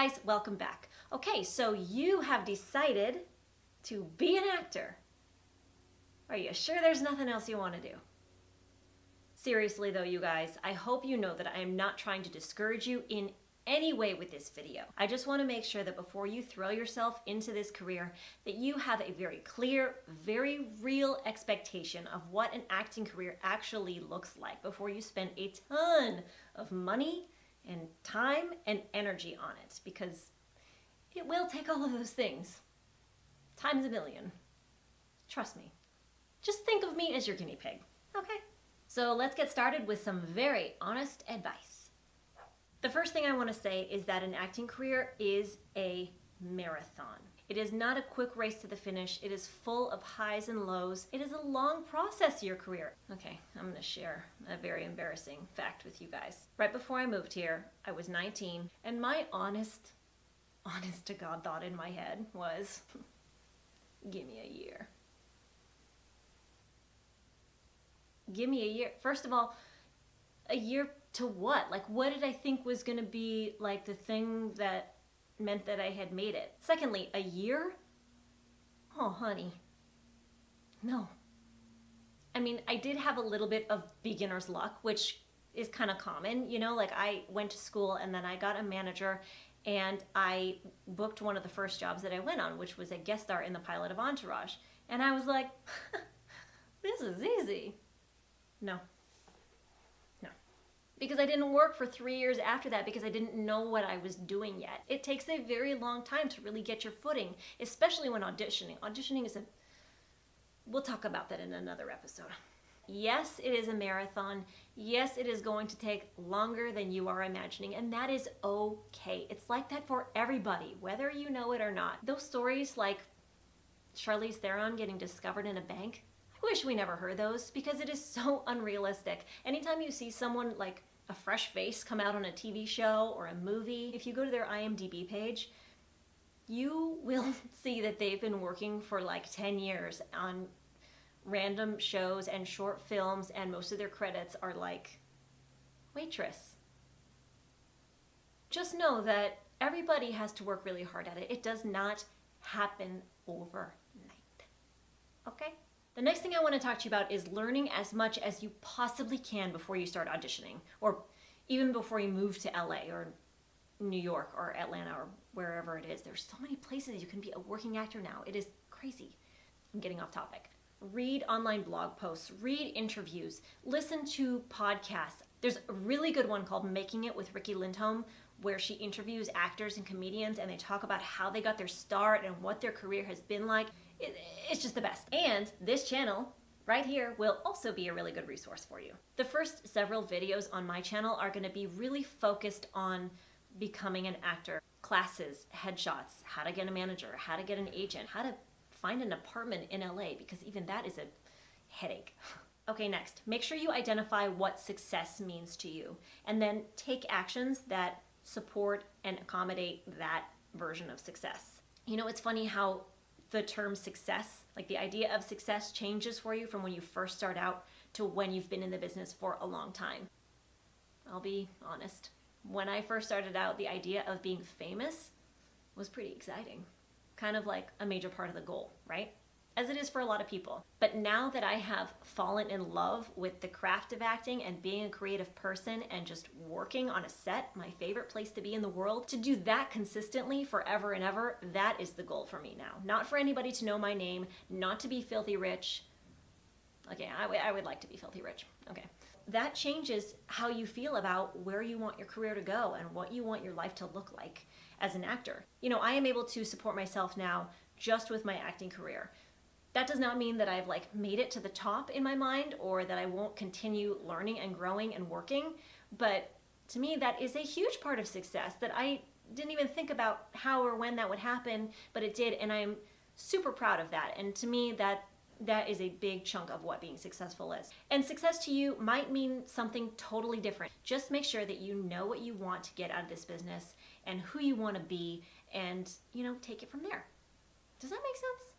guys, welcome back. Okay, so you have decided to be an actor. Are you sure there's nothing else you want to do? Seriously though, you guys, I hope you know that I am not trying to discourage you in any way with this video. I just want to make sure that before you throw yourself into this career, that you have a very clear, very real expectation of what an acting career actually looks like before you spend a ton of money and time and energy on it, because it will take all of those things times a million. Trust me. Just think of me as your guinea pig, okay? So let's get started with some very honest advice. The first thing I want to say is that an acting career is a marathon. It is not a quick race to the finish. It is full of highs and lows. It is a long process, your career. Okay, I'm going to share a very embarrassing fact with you guys. Right before I moved here, I was 19, and my honest to God thought in my head was, give me a year. Give me a year. First of all, a year to what? Like, what did I think was going to be like the thing that meant that I had made it? Secondly, a year? Oh, honey. No. I mean, I did have a little bit of beginner's luck, which is kind of common. You know, like I went to school and then I got a manager and I booked one of the first jobs that I went on, which was a guest star in the pilot of Entourage. And I was like, this is easy. No. Because I didn't work for 3 years after that because I didn't know what I was doing yet. It takes a very long time to really get your footing, especially when auditioning. Auditioning is we'll talk about that in another episode. Yes, it is a marathon. Yes, it is going to take longer than you are imagining, and that is okay. It's like that for everybody, whether you know it or not. Those stories like Charlize Theron getting discovered in a bank, I wish we never heard those because it is so unrealistic. Anytime you see someone like a fresh face come out on a TV show or a movie, if you go to their IMDb page, you will see that they've been working for like 10 years on random shows and short films, and most of their credits are like waitress. Just know that everybody has to work really hard at it. It does not happen overnight. Okay? The next thing I want to talk to you about is learning as much as you possibly can before you start auditioning, or even before you move to LA or New York or Atlanta or wherever it is. There's so many places you can be a working actor now. It is crazy. I'm getting off topic. Read online blog posts, read interviews, listen to podcasts. There's a really good one called Making It with Riki Lindholm, where she interviews actors and comedians and they talk about how they got their start and what their career has been like. It's just the best. And this channel right here will also be a really good resource for you. The first several videos on my channel are going to be really focused on becoming an actor. Classes, headshots, how to get a manager, how to get an agent, how to find an apartment in LA, because even that is a headache. Okay, next, make sure you identify what success means to you, and then take actions that support and accommodate that version of success. You know, it's funny how the term success, like the idea of success, changes for you from when you first start out to when you've been in the business for a long time. I'll be honest. When I first started out, the idea of being famous was pretty exciting. Kind of like a major part of the goal, right? As it is for a lot of people. But now that I have fallen in love with the craft of acting and being a creative person and just working on a set, my favorite place to be in the world, to do that consistently forever and ever, that is the goal for me now. Not for anybody to know my name, not to be filthy rich. Okay, I would like to be filthy rich. Okay. That changes how you feel about where you want your career to go and what you want your life to look like as an actor. You know, I am able to support myself now just with my acting career. That does not mean that I've like made it to the top in my mind or that I won't continue learning and growing and working, but to me that is a huge part of success that I didn't even think about how or when that would happen, but it did, and I'm super proud of that. And to me that is a big chunk of what being successful is. And success to you might mean something totally different. Just make sure that you know what you want to get out of this business and who you want to be, and, you know, take it from there. Does that make sense?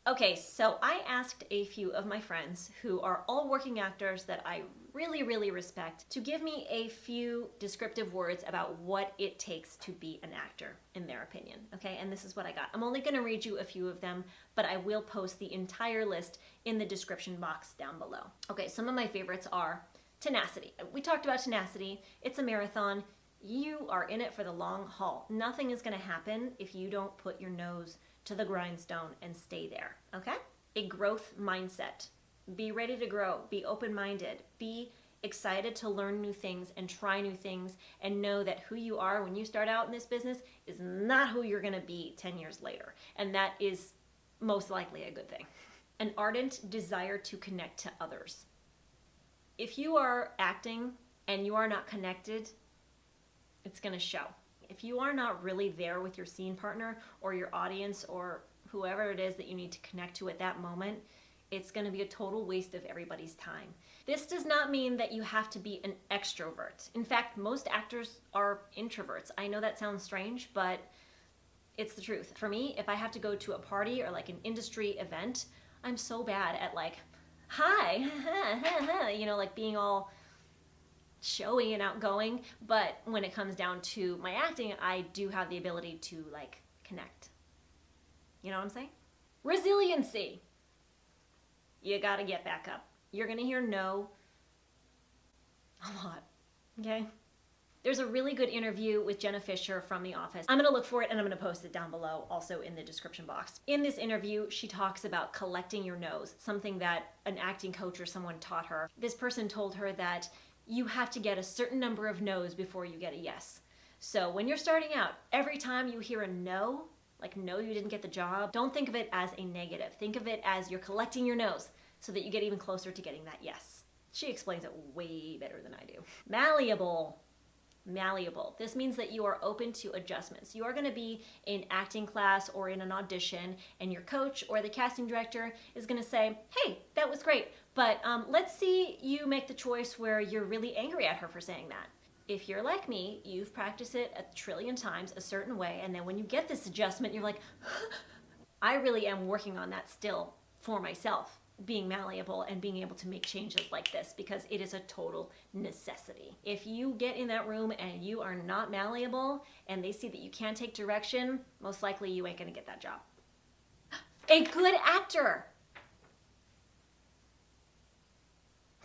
Okay, so I asked a few of my friends who are all working actors that I really, really respect to give me a few descriptive words about what it takes to be an actor, in their opinion, okay? And this is what I got. I'm only gonna read you a few of them, but I will post the entire list in the description box down below. Okay, some of my favorites are tenacity. We talked about tenacity. It's a marathon. You are in it for the long haul. Nothing is gonna happen if you don't put your nose to the grindstone and stay there, okay? A growth mindset. Be ready to grow, be open-minded, be excited to learn new things and try new things, and know that who you are when you start out in this business is not who you're gonna be 10 years later. And that is most likely a good thing. An ardent desire to connect to others. If you are acting and you are not connected, it's gonna show. If you are not really there with your scene partner or your audience or whoever it is that you need to connect to at that moment, it's going to be a total waste of everybody's time. This does not mean that you have to be an extrovert. In fact, most actors are introverts. I know that sounds strange, but it's the truth. For me, if I have to go to a party or like an industry event, I'm so bad at like, hi, you know, like being all showy and outgoing. But when it comes down to my acting, I do have the ability to like connect. You know what I'm saying? Resiliency. You gotta get back up. You're gonna hear no a lot, okay? There's a really good interview with Jenna Fischer from The Office. I'm gonna look for it and I'm gonna post it down below, also in the description box. In this interview, she talks about collecting your no's, something that an acting coach or someone taught her. This person told her that you have to get a certain number of no's before you get a yes. So when you're starting out, every time you hear a no, like no, you didn't get the job, don't think of it as a negative. Think of it as you're collecting your no's so that you get even closer to getting that yes. She explains it way better than I do. Malleable. Malleable. This means that you are open to adjustments. You are going to be in acting class or in an audition, and your coach or the casting director is going to say, hey, that was great, but let's see you make the choice where you're really angry at her for saying that. If you're like me, you've practiced it a trillion times a certain way, and then when you get this adjustment, you're like, I really am working on that still for myself, being malleable and being able to make changes like this, because it is a total necessity. If you get in that room and you are not malleable and they see that you can't take direction, most likely you ain't gonna get that job. A good actor.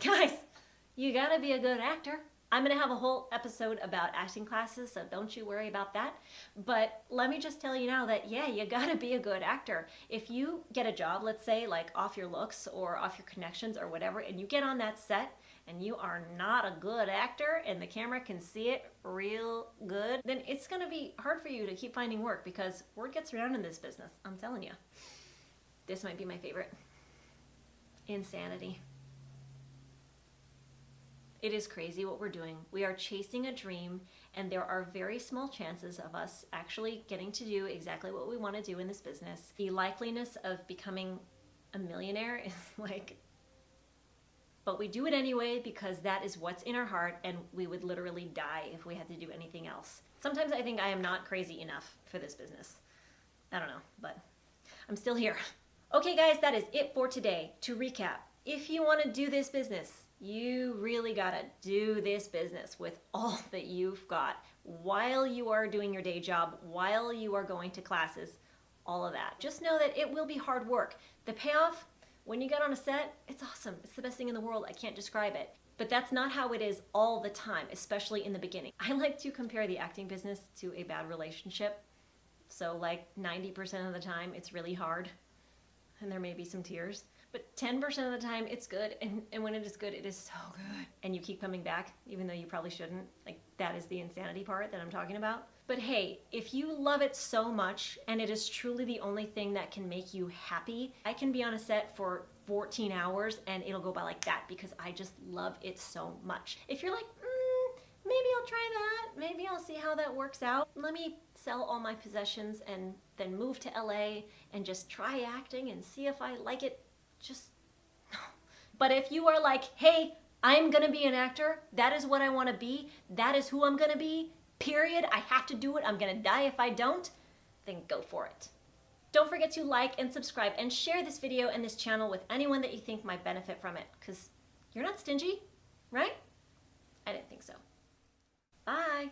Guys, you gotta be a good actor. I'm gonna have a whole episode about acting classes, so don't you worry about that. But let me just tell you now that, yeah, you gotta be a good actor. If you get a job, let's say, like off your looks or off your connections or whatever, and you get on that set and you are not a good actor and the camera can see it real good, then it's gonna be hard for you to keep finding work, because word gets around in this business, I'm telling you. This might be my favorite. Insanity. It is crazy what we're doing. We are chasing a dream, and there are very small chances of us actually getting to do exactly what we want to do in this business. The likeliness of becoming a millionaire is like, but we do it anyway because that is what's in our heart, and we would literally die if we had to do anything else. Sometimes I think I am not crazy enough for this business. I don't know, but I'm still here. Okay guys, that is it for today. To recap, if you want to do this business, you really gotta do this business with all that you've got while you are doing your day job, while you are going to classes, all of that. Just know that it will be hard work. The payoff, when you get on a set, it's awesome. It's the best thing in the world. I can't describe it. But that's not how it is all the time, especially in the beginning. I like to compare the acting business to a bad relationship. So like 90% of the time, it's really hard, and there may be some tears. But 10% of the time, it's good, and when it is good, it is so good. And you keep coming back, even though you probably shouldn't. Like, that is the insanity part that I'm talking about. But hey, if you love it so much, and it is truly the only thing that can make you happy, I can be on a set for 14 hours, and it'll go by like that, because I just love it so much. If you're like, maybe I'll try that, maybe I'll see how that works out, let me sell all my possessions and then move to LA and just try acting and see if I like it, just no. But if you are like, hey, I'm gonna be an actor, that is what I wanna be, that is who I'm gonna be, period, I have to do it, I'm gonna die if I don't, then go for it. Don't forget to like and subscribe and share this video and this channel with anyone that you think might benefit from it, because you're not stingy, right? I didn't think so. Bye.